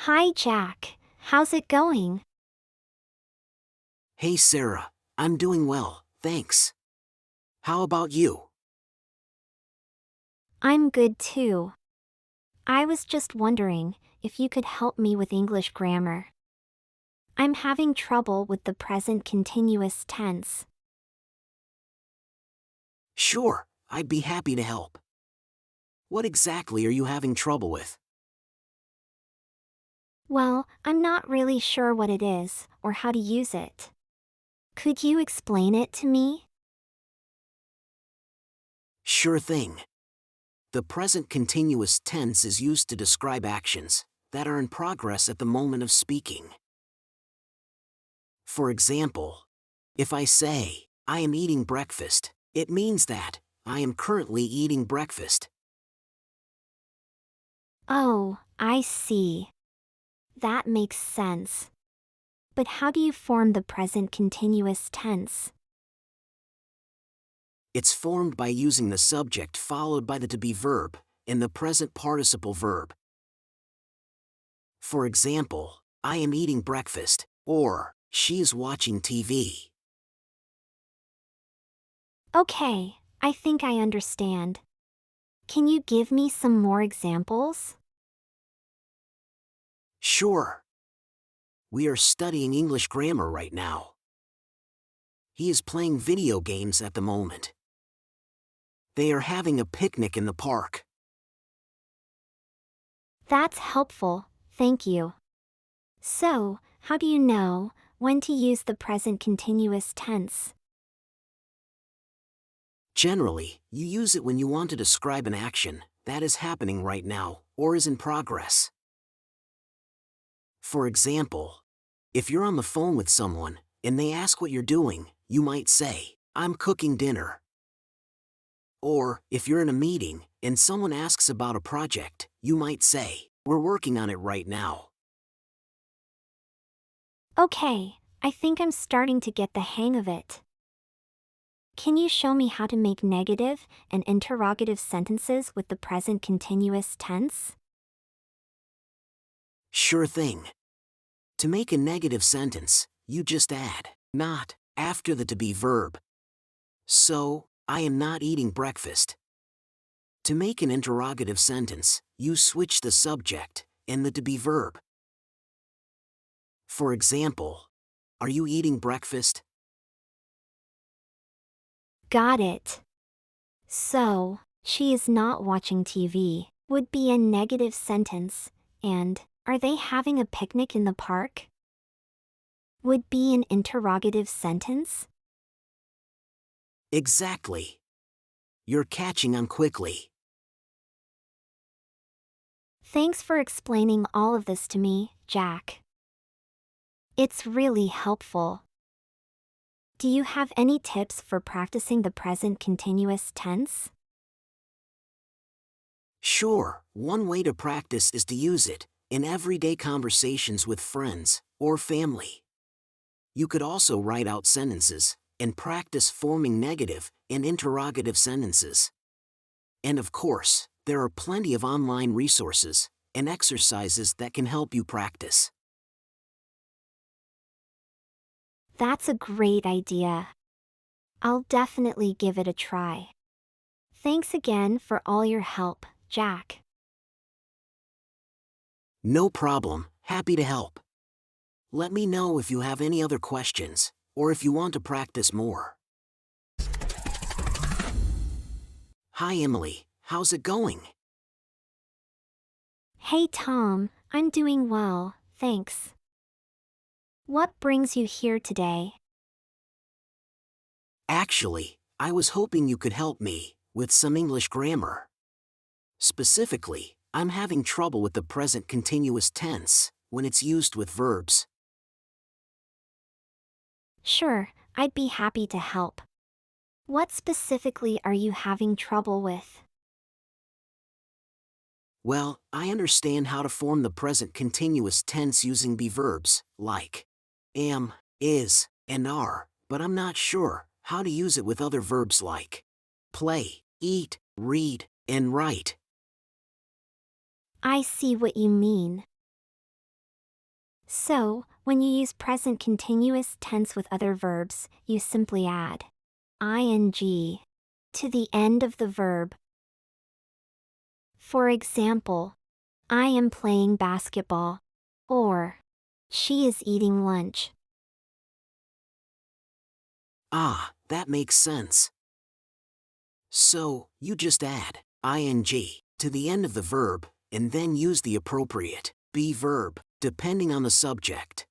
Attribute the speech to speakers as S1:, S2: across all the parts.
S1: Hi, Jack. How's it going?
S2: Hey Sarah, I'm doing well, thanks. How about you?
S1: I'm good too. I was just wondering if you could help me with English grammar. I'm having trouble with the present continuous tense.
S2: Sure, I'd be happy to help. What exactly are you having trouble with?
S1: Well, I'm not really sure what it is or how to use it. Could you explain it to me?
S2: Sure thing. The present continuous tense is used to describe actions that are in progress at the moment of speaking. For example, if I say, I am eating breakfast, it means that I am currently eating breakfast.
S1: Oh, I see. That makes sense. But how do you form the present continuous tense?
S2: It's formed by using the subject followed by the to be verb and the present participle verb. For example, I am eating breakfast, or she is watching TV.
S1: Okay, I think I understand. Can you give me some more examples?
S2: Sure. We are studying English grammar right now. He is playing video games at the moment. They are having a picnic in the park.
S1: That's helpful, thank you. So, how do you know when to use the present continuous tense?
S2: Generally, you use it when you want to describe an action that is happening right now or is in progress. For example, if you're on the phone with someone and they ask what you're doing, you might say, I'm cooking dinner. Or, if you're in a meeting and someone asks about a project, you might say, we're working on it right now.
S1: Okay, I think I'm starting to get the hang of it. Can you show me how to make negative and interrogative sentences with the present continuous tense?
S2: Sure thing. To make a negative sentence, you just add not after the to be verb. So, I am not eating breakfast. To make an interrogative sentence, you switch the subject and the to be verb. For example, are you eating breakfast?
S1: Got it. So, she is not watching TV would be a negative sentence, and are they having a picnic in the park? Would be an interrogative sentence?
S2: Exactly. You're catching on quickly.
S1: Thanks for explaining all of this to me, Jack. It's really helpful. Do you have any tips for practicing the present continuous tense?
S2: Sure, one way to practice is to use it in everyday conversations with friends or family. You could also write out sentences and practice forming negative and interrogative sentences. And of course, there are plenty of online resources and exercises that can help you practice.
S1: That's a great idea. I'll definitely give it a try. Thanks again for all your help, Jack.
S2: No problem, happy to help. Let me know if you have any other questions or if you want to practice more. Hi Emily, how's it going?
S1: Hey Tom, I'm doing well, thanks. What brings you here today?
S2: Actually, I was hoping you could help me with some English grammar. Specifically, I'm having trouble with the present continuous tense when it's used with verbs.
S1: Sure, I'd be happy to help. What specifically are you having trouble with?
S2: Well, I understand how to form the present continuous tense using be verbs, like am, is, and are, but I'm not sure how to use it with other verbs like play, eat, read, and write.
S1: I see what you mean. So, when you use present continuous tense with other verbs, you simply add ing to the end of the verb. For example, I am playing basketball, or she is eating lunch.
S2: Ah, that makes sense. So, you just add ing to the end of the verb, and then use the appropriate be verb, depending on the subject.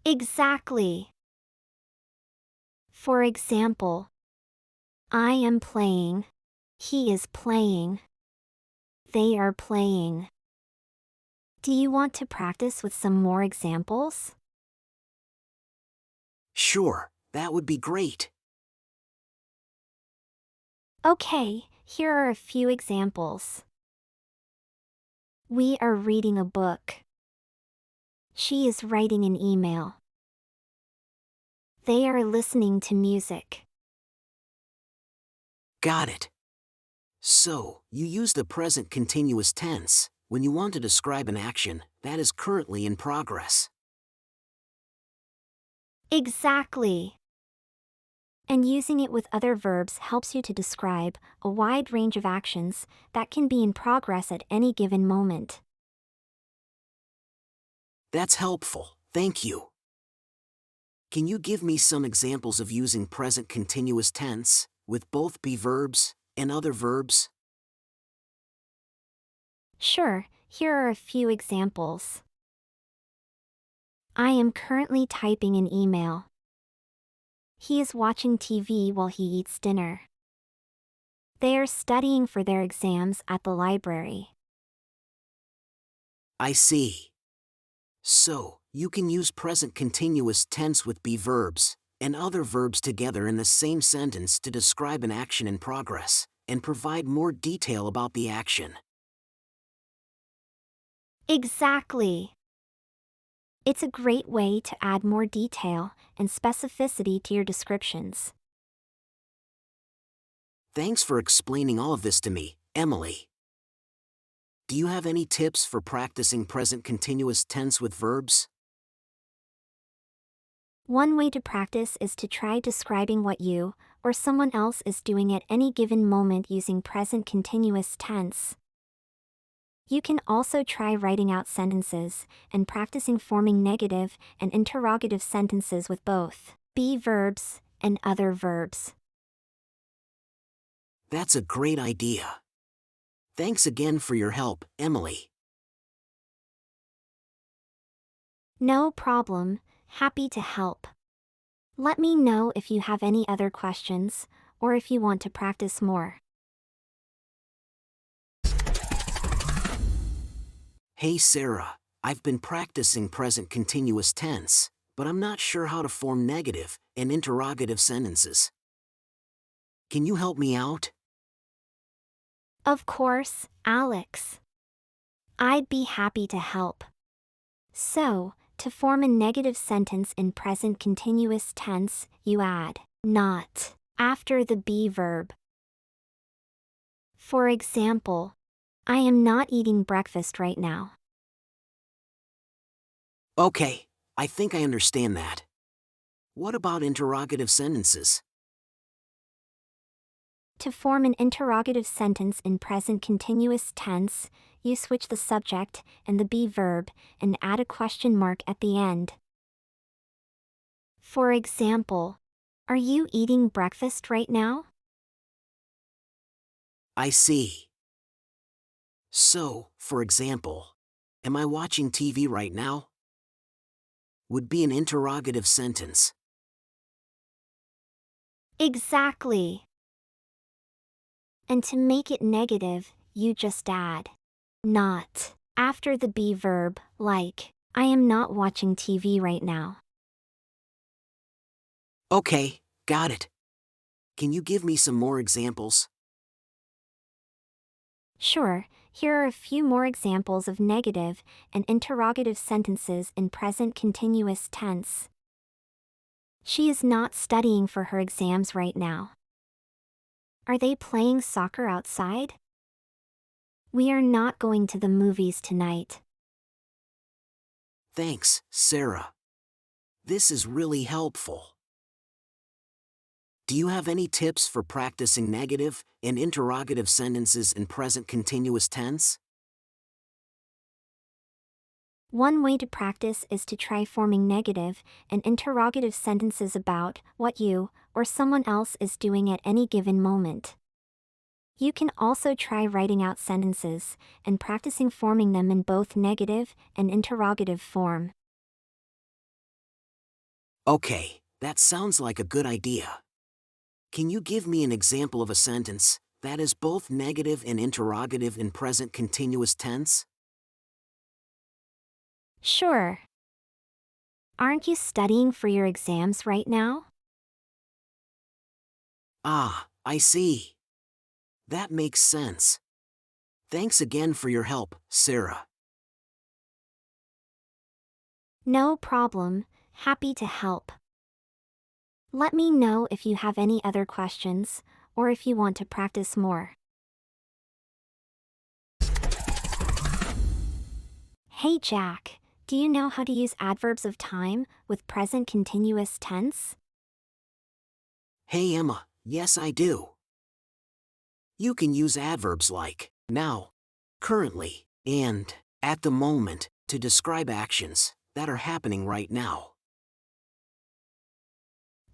S1: Exactly. For example, I am playing, he is playing, they are playing. Do you want to practice with some more examples?
S2: Sure, that would be great.
S1: Okay, here are a few examples. We are reading a book. She is writing an email. They are listening to music.
S2: Got it. So, you use the present continuous tense when you want to describe an action that is currently in progress.
S1: Exactly. And using it with other verbs helps you to describe a wide range of actions that can be in progress at any given moment.
S2: That's helpful, thank you. Can you give me some examples of using present continuous tense with both be verbs and other verbs?
S1: Sure, here are a few examples. I am currently typing an email. He is watching TV while he eats dinner. They are studying for their exams at the library.
S2: I see. So, you can use present continuous tense with be verbs and other verbs together in the same sentence to describe an action in progress and provide more detail about the action.
S1: Exactly. It's a great way to add more detail and specificity to your descriptions.
S2: Thanks for explaining all of this to me, Emily. Do you have any tips for practicing present continuous tense with verbs?
S1: One way to practice is to try describing what you or someone else is doing at any given moment using present continuous tense. You can also try writing out sentences and practicing forming negative and interrogative sentences with both be verbs and other verbs.
S2: That's a great idea. Thanks again for your help, Emily.
S1: No problem, happy to help. Let me know if you have any other questions or if you want to practice more.
S2: Hey Sarah, I've been practicing present continuous tense, but I'm not sure how to form negative and interrogative sentences. Can you help me out?
S1: Of course, Alex. I'd be happy to help. So, to form a negative sentence in present continuous tense, you add not after the be verb. For example, I am not eating breakfast right now.
S2: Okay, I think I understand that. What about interrogative sentences?
S1: To form an interrogative sentence in present continuous tense, you switch the subject and the be verb and add a question mark at the end. For example, are you eating breakfast right now?
S2: I see. So, for example, am I watching TV right now? Would be an interrogative sentence.
S1: Exactly. And to make it negative, you just add not after the be verb, like, I am not watching TV right now.
S2: Okay, got it. Can you give me some more examples?
S1: Sure, here are a few more examples of negative and interrogative sentences in present continuous tense. She is not studying for her exams right now. Are they playing soccer outside? We are not going to the movies tonight.
S2: Thanks, Sarah. This is really helpful. Do you have any tips for practicing negative and interrogative sentences in present continuous tense?
S1: One way to practice is to try forming negative and interrogative sentences about what you or someone else is doing at any given moment. You can also try writing out sentences and practicing forming them in both negative and interrogative form.
S2: Okay, that sounds like a good idea. Can you give me an example of a sentence that is both negative and interrogative in present continuous tense?
S1: Sure. Aren't you studying for your exams right now?
S2: Ah, I see. That makes sense. Thanks again for your help, Sarah.
S1: No problem, happy to help. Let me know if you have any other questions, or if you want to practice more. Hey Jack, do you know how to use adverbs of time with present continuous tense?
S2: Hey Emma, yes I do. You can use adverbs like now, currently, and at the moment to describe actions that are happening right now.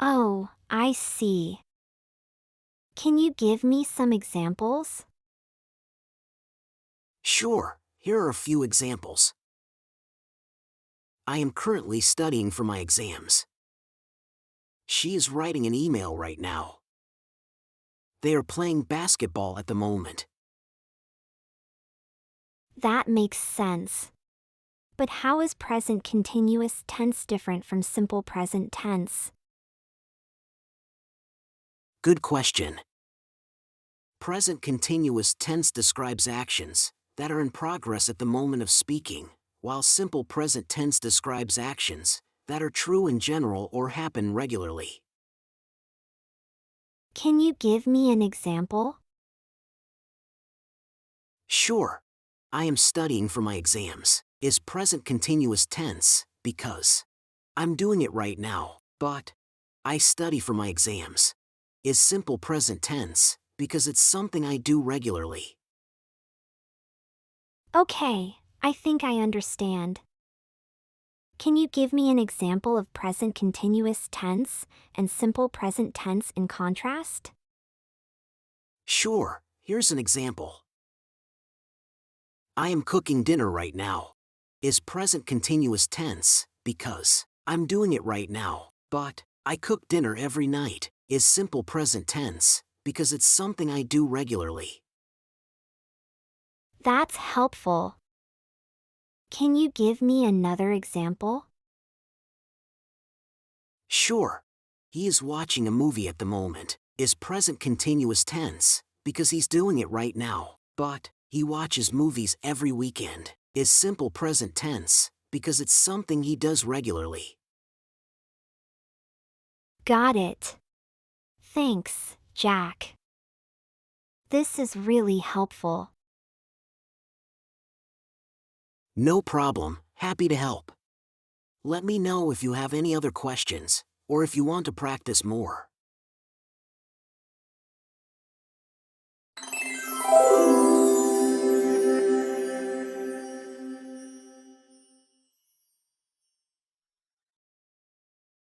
S1: Oh, I see. Can you give me some examples?
S2: Sure, here are a few examples. I am currently studying for my exams. She is writing an email right now. They are playing basketball at the moment.
S1: That makes sense. But how is present continuous tense different from simple present tense?
S2: Good question. Present continuous tense describes actions that are in progress at the moment of speaking, while simple present tense describes actions that are true in general or happen regularly.
S1: Can you give me an example?
S2: Sure. I am studying for my exams is present continuous tense because I'm doing it right now, but I study for my exams is simple present tense because it's something I do regularly.
S1: Okay, I think I understand. Can you give me an example of present continuous tense and simple present tense in contrast?
S2: Sure, here's an example. I am cooking dinner right now is present continuous tense because I'm doing it right now, but I cook dinner every night is simple present tense because it's something I do regularly.
S1: That's helpful. Can you give me another example?
S2: Sure. He is watching a movie at the moment is present continuous tense because he's doing it right now, but he watches movies every weekend is simple present tense because it's something he does regularly.
S1: Got it. Thanks, Jack. This is really helpful.
S2: No problem, happy to help. Let me know if you have any other questions or if you want to practice more.